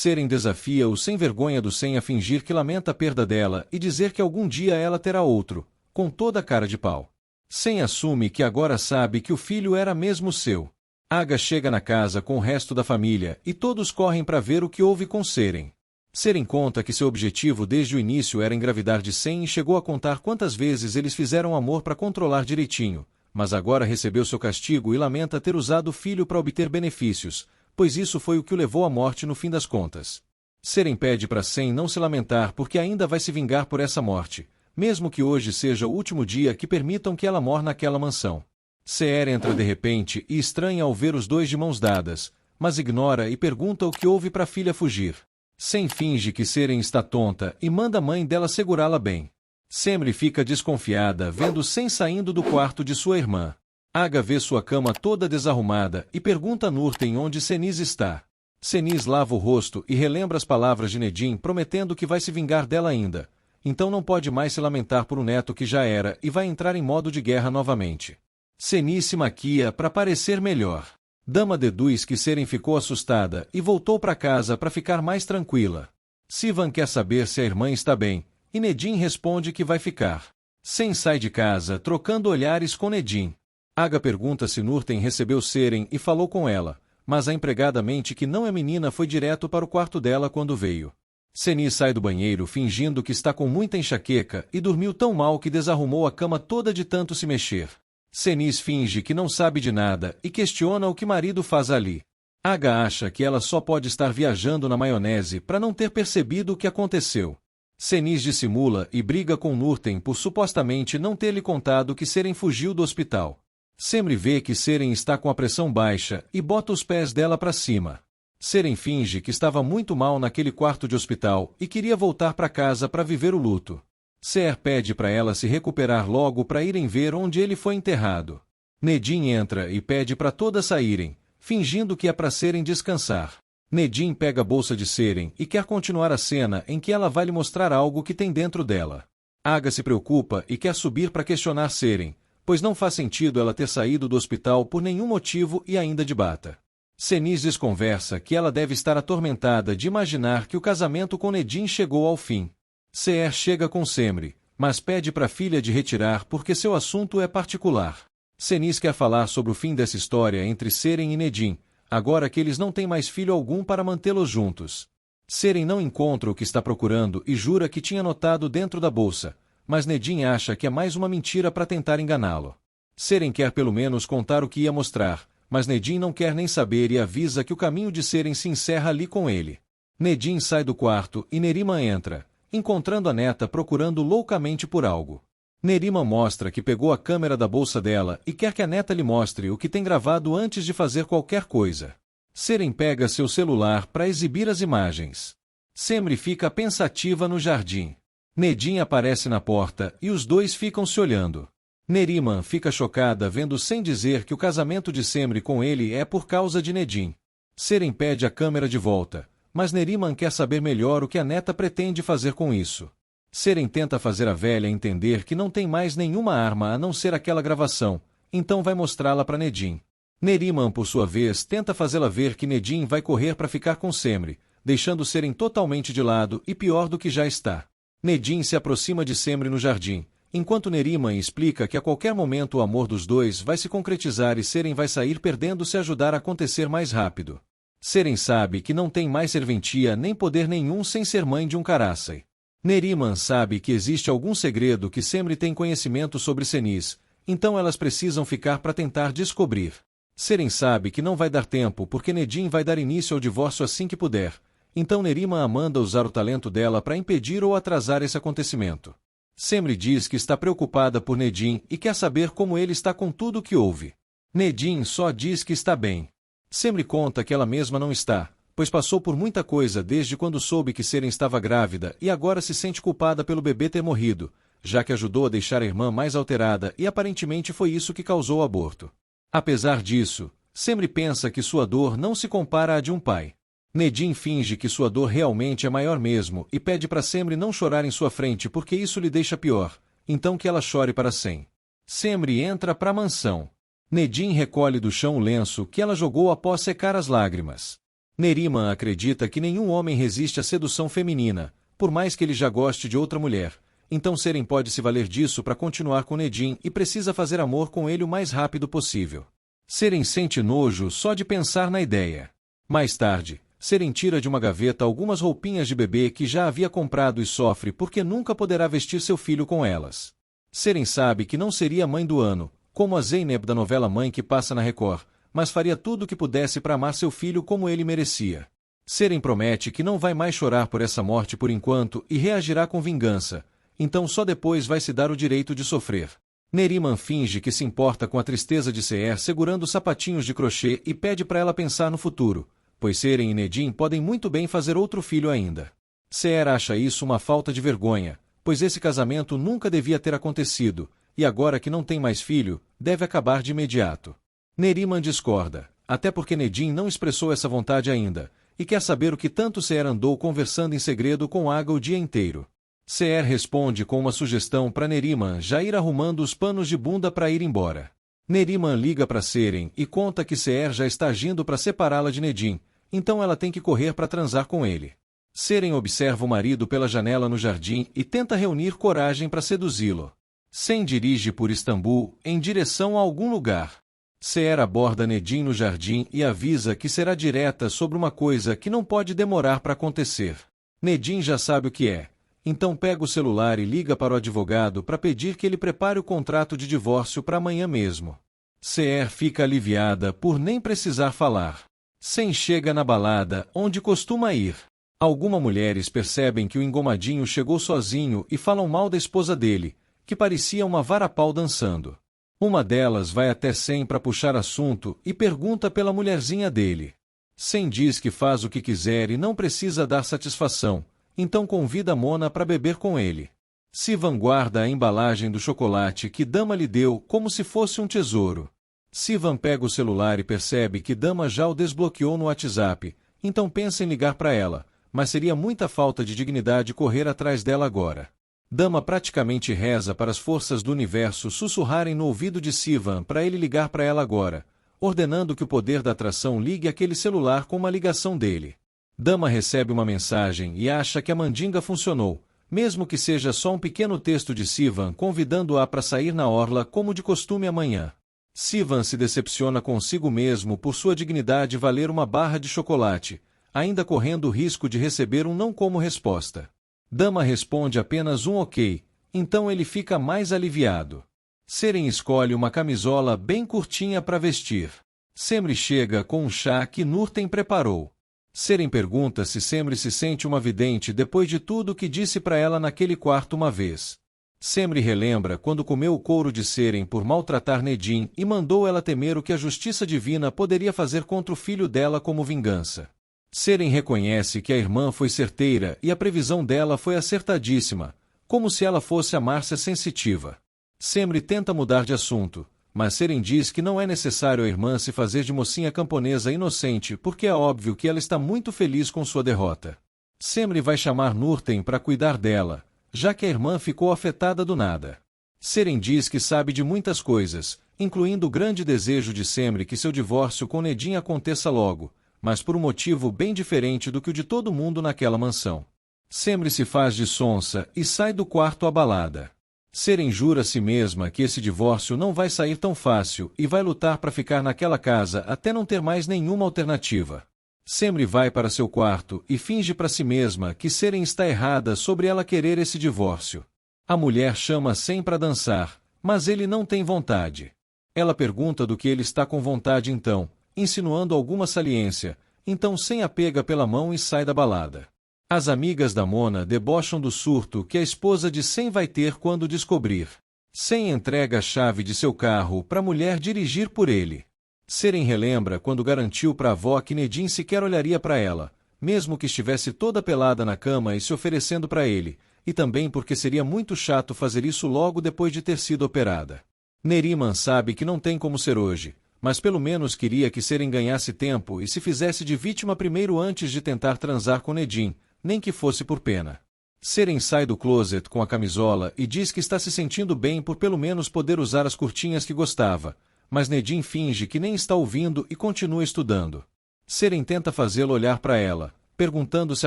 Seren desafia o sem vergonha do Sem a fingir que lamenta a perda dela e dizer que algum dia ela terá outro, com toda a cara de pau. Sem assume que agora sabe que o filho era mesmo seu. Aga chega na casa com o resto da família e todos correm para ver o que houve com Seren. Seren conta que seu objetivo desde o início era engravidar de Sem e chegou a contar quantas vezes eles fizeram amor para controlar direitinho, mas agora recebeu seu castigo e lamenta ter usado o filho para obter benefícios, pois isso foi o que o levou à morte no fim das contas. Seren pede para Sem não se lamentar porque ainda vai se vingar por essa morte, mesmo que hoje seja o último dia que permitam que ela morra naquela mansão. Seer entra de repente e estranha ao ver os dois de mãos dadas, mas ignora e pergunta o que houve para a filha fugir. Sem finge que Seren está tonta e manda a mãe dela segurá-la bem. Semri fica desconfiada vendo Sem saindo do quarto de sua irmã. Aga vê sua cama toda desarrumada e pergunta a Nurten onde Seniz está. Seniz lava o rosto e relembra as palavras de Nedim prometendo que vai se vingar dela ainda. Então não pode mais se lamentar por um neto que já era e vai entrar em modo de guerra novamente. Seniz se maquia para parecer melhor. Dama deduz que Seren ficou assustada e voltou para casa para ficar mais tranquila. Sivan quer saber se a irmã está bem, e Nedim responde que vai ficar. Sem sai de casa, trocando olhares com Nedim. Aga pergunta se Nurten recebeu Seren e falou com ela, mas a empregada mente que não é menina foi direto para o quarto dela quando veio. Seniz sai do banheiro fingindo que está com muita enxaqueca e dormiu tão mal que desarrumou a cama toda de tanto se mexer. Seniz finge que não sabe de nada e questiona o que marido faz ali. Aga acha que ela só pode estar viajando na maionese para não ter percebido o que aconteceu. Seniz dissimula e briga com Nurten por supostamente não ter lhe contado que Seren fugiu do hospital. Semri vê que Seren está com a pressão baixa e bota os pés dela para cima. Seren finge que estava muito mal naquele quarto de hospital e queria voltar para casa para viver o luto. Seer pede para ela se recuperar logo para irem ver onde ele foi enterrado. Nedim entra e pede para todas saírem, fingindo que é para Seren descansar. Nedim pega a bolsa de Seren e quer continuar a cena em que ela vai lhe mostrar algo que tem dentro dela. Aga se preocupa e quer subir para questionar Seren, pois não faz sentido ela ter saído do hospital por nenhum motivo e ainda de bata. Seniz desconversa que ela deve estar atormentada de imaginar que o casamento com Nedim chegou ao fim. Seer chega com Semri, mas pede para a filha de retirar porque seu assunto é particular. Seniz quer falar sobre o fim dessa história entre Seren e Nedim, agora que eles não têm mais filho algum para mantê-los juntos. Seren não encontra o que está procurando e jura que tinha notado dentro da bolsa, mas Nedim acha que é mais uma mentira para tentar enganá-lo. Seren quer pelo menos contar o que ia mostrar, mas Nedim não quer nem saber e avisa que o caminho de Seren se encerra ali com ele. Nedim sai do quarto e Nerima entra, encontrando a neta procurando loucamente por algo. Nerima mostra que pegou a câmera da bolsa dela e quer que a neta lhe mostre o que tem gravado antes de fazer qualquer coisa. Seren pega seu celular para exibir as imagens. Semri fica pensativa no jardim. Nedim aparece na porta e os dois ficam se olhando. Nerima fica chocada vendo sem dizer que o casamento de Semri com ele é por causa de Nedim. Seren pede a câmera de volta, mas Neriman quer saber melhor o que a neta pretende fazer com isso. Seren tenta fazer a velha entender que não tem mais nenhuma arma a não ser aquela gravação, então vai mostrá-la para Nedim. Neriman, por sua vez, tenta fazê-la ver que Nedim vai correr para ficar com Semri, deixando Seren totalmente de lado e pior do que já está. Nedim se aproxima de Semri no jardim, enquanto Neriman explica que a qualquer momento o amor dos dois vai se concretizar e Seren vai sair perdendo se ajudar a acontecer mais rápido. Seren sabe que não tem mais serventia nem poder nenhum sem ser mãe de um Karasai. Neriman sabe que existe algum segredo que Semri tem conhecimento sobre Seniz, então elas precisam ficar para tentar descobrir. Seren sabe que não vai dar tempo porque Nedim vai dar início ao divórcio assim que puder, então Neriman a manda usar o talento dela para impedir ou atrasar esse acontecimento. Semri diz que está preocupada por Nedim e quer saber como ele está com tudo o que houve. Nedim só diz que está bem. Semri conta que ela mesma não está, pois passou por muita coisa desde quando soube que Seren estava grávida e agora se sente culpada pelo bebê ter morrido, já que ajudou a deixar a irmã mais alterada e aparentemente foi isso que causou o aborto. Apesar disso, Semri pensa que sua dor não se compara à de um pai. Nedim finge que sua dor realmente é maior mesmo e pede para Semri não chorar em sua frente porque isso lhe deixa pior, então que ela chore para Sem. Semri entra para a mansão. Nedim recolhe do chão o lenço que ela jogou após secar as lágrimas. Neriman acredita que nenhum homem resiste à sedução feminina, por mais que ele já goste de outra mulher. Então Seren pode se valer disso para continuar com Nedim e precisa fazer amor com ele o mais rápido possível. Seren sente nojo só de pensar na ideia. Mais tarde, Seren tira de uma gaveta algumas roupinhas de bebê que já havia comprado e sofre porque nunca poderá vestir seu filho com elas. Seren sabe que não seria mãe do ano, como a Zeynep da novela Mãe que passa na Record, mas faria tudo o que pudesse para amar seu filho como ele merecia. Seren promete que não vai mais chorar por essa morte por enquanto e reagirá com vingança, então só depois vai se dar o direito de sofrer. Neriman finge que se importa com a tristeza de Seher segurando sapatinhos de crochê e pede para ela pensar no futuro, pois Seren e Nedim podem muito bem fazer outro filho ainda. Seher acha isso uma falta de vergonha, pois esse casamento nunca devia ter acontecido, e agora que não tem mais filho, deve acabar de imediato. Neriman discorda, até porque Nedim não expressou essa vontade ainda, e quer saber o que tanto Seher andou conversando em segredo com Aga o dia inteiro. Seher responde com uma sugestão para Neriman já ir arrumando os panos de bunda para ir embora. Neriman liga para Seren e conta que Seher já está agindo para separá-la de Nedim, então ela tem que correr para transar com ele. Seren observa o marido pela janela no jardim e tenta reunir coragem para seduzi-lo. Sen dirige por Istambul, em direção a algum lugar. Seher aborda Nedim no jardim e avisa que será direta sobre uma coisa que não pode demorar para acontecer. Nedim já sabe o que é, então pega o celular e liga para o advogado para pedir que ele prepare o contrato de divórcio para amanhã mesmo. Seher fica aliviada por nem precisar falar. Sen chega na balada, onde costuma ir. Algumas mulheres percebem que o engomadinho chegou sozinho e falam mal da esposa dele, que parecia uma varapau dançando. Uma delas vai até Sen para puxar assunto e pergunta pela mulherzinha dele. Sen diz que faz o que quiser e não precisa dar satisfação, então convida Mona para beber com ele. Sivan guarda a embalagem do chocolate que Dama lhe deu como se fosse um tesouro. Sivan pega o celular e percebe que Dama já o desbloqueou no WhatsApp, então pensa em ligar para ela, mas seria muita falta de dignidade correr atrás dela agora. Dama praticamente reza para as forças do universo sussurrarem no ouvido de Sivan para ele ligar para ela agora, ordenando que o poder da atração ligue aquele celular com uma ligação dele. Dama recebe uma mensagem e acha que a mandinga funcionou, mesmo que seja só um pequeno texto de Sivan convidando-a para sair na orla como de costume amanhã. Sivan se decepciona consigo mesmo por sua dignidade valer uma barra de chocolate, ainda correndo o risco de receber um não como resposta. Dama responde apenas um ok, então ele fica mais aliviado. Seren escolhe uma camisola bem curtinha para vestir. Semri chega com um chá que Nurten preparou. Seren pergunta se Semri se sente uma vidente depois de tudo que disse para ela naquele quarto uma vez. Semri relembra quando comeu o couro de Seren por maltratar Nedim e mandou ela temer o que a justiça divina poderia fazer contra o filho dela como vingança. Seren reconhece que a irmã foi certeira e a previsão dela foi acertadíssima, como se ela fosse a Márcia sensitiva. Semri tenta mudar de assunto, mas Seren diz que não é necessário a irmã se fazer de mocinha camponesa inocente porque é óbvio que ela está muito feliz com sua derrota. Semri vai chamar Nurten para cuidar dela, já que a irmã ficou afetada do nada. Seren diz que sabe de muitas coisas, incluindo o grande desejo de Semri que seu divórcio com Nedim aconteça logo, mas por um motivo bem diferente do que o de todo mundo naquela mansão. Semri se faz de sonsa e sai do quarto abalada. Seren jura a si mesma que esse divórcio não vai sair tão fácil e vai lutar para ficar naquela casa até não ter mais nenhuma alternativa. Semri vai para seu quarto e finge para si mesma que Seren está errada sobre ela querer esse divórcio. A mulher chama Sen para dançar, mas ele não tem vontade. Ela pergunta do que ele está com vontade então, insinuando alguma saliência, então Sen a pega pela mão e sai da balada. As amigas da Mona debocham do surto que a esposa de Sen vai ter quando descobrir. Sen entrega a chave de seu carro para a mulher dirigir por ele. Seren relembra quando garantiu para a avó que Nedim sequer olharia para ela, mesmo que estivesse toda pelada na cama e se oferecendo para ele, e também porque seria muito chato fazer isso logo depois de ter sido operada. Neriman sabe que não tem como ser hoje, mas pelo menos queria que Seren ganhasse tempo e se fizesse de vítima primeiro antes de tentar transar com Nedim, nem que fosse por pena. Seren sai do closet com a camisola e diz que está se sentindo bem por pelo menos poder usar as curtinhas que gostava, mas Nedim finge que nem está ouvindo e continua estudando. Seren tenta fazê-lo olhar para ela, perguntando se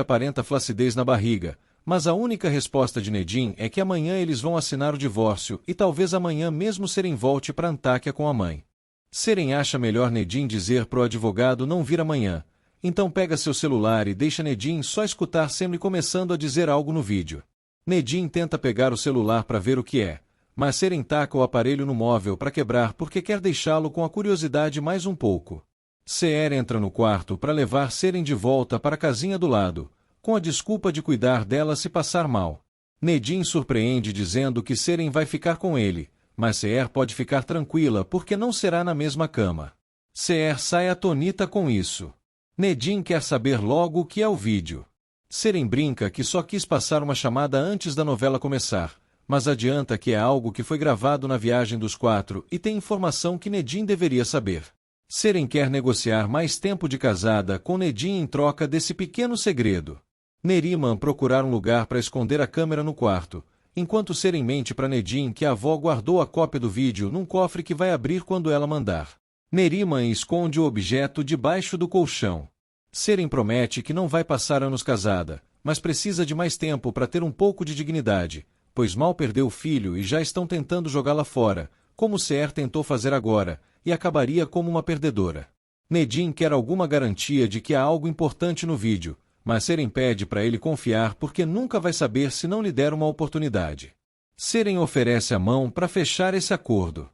aparenta flacidez na barriga, mas a única resposta de Nedim é que amanhã eles vão assinar o divórcio e talvez amanhã mesmo Seren volte para Antáquia com a mãe. Seren acha melhor Nedim dizer pro advogado não vir amanhã, então pega seu celular e deixa Nedim só escutar Semele começando a dizer algo no vídeo. Nedim tenta pegar o celular para ver o que é, mas Seren taca o aparelho no móvel para quebrar porque quer deixá-lo com a curiosidade mais um pouco. Seher entra no quarto para levar Seren de volta para a casinha do lado, com a desculpa de cuidar dela se passar mal. Nedim surpreende dizendo que Seren vai ficar com ele, mas Seher pode ficar tranquila porque não será na mesma cama. Seher sai atonita com isso. Nedim quer saber logo o que é o vídeo. Seren brinca que só quis passar uma chamada antes da novela começar, mas adianta que é algo que foi gravado na viagem dos quatro e tem informação que Nedim deveria saber. Seren quer negociar mais tempo de casada com Nedim em troca desse pequeno segredo. Neriman procurar um lugar para esconder a câmera no quarto, enquanto Seren mente para Nedim que a avó guardou a cópia do vídeo num cofre que vai abrir quando ela mandar. Neriman esconde o objeto debaixo do colchão. Seren promete que não vai passar anos casada, mas precisa de mais tempo para ter um pouco de dignidade, pois mal perdeu o filho e já estão tentando jogá-la fora, como Seher tentou fazer agora, e acabaria como uma perdedora. Nedim quer alguma garantia de que há algo importante no vídeo, mas Seren pede para ele confiar porque nunca vai saber se não lhe der uma oportunidade. Seren oferece a mão para fechar esse acordo.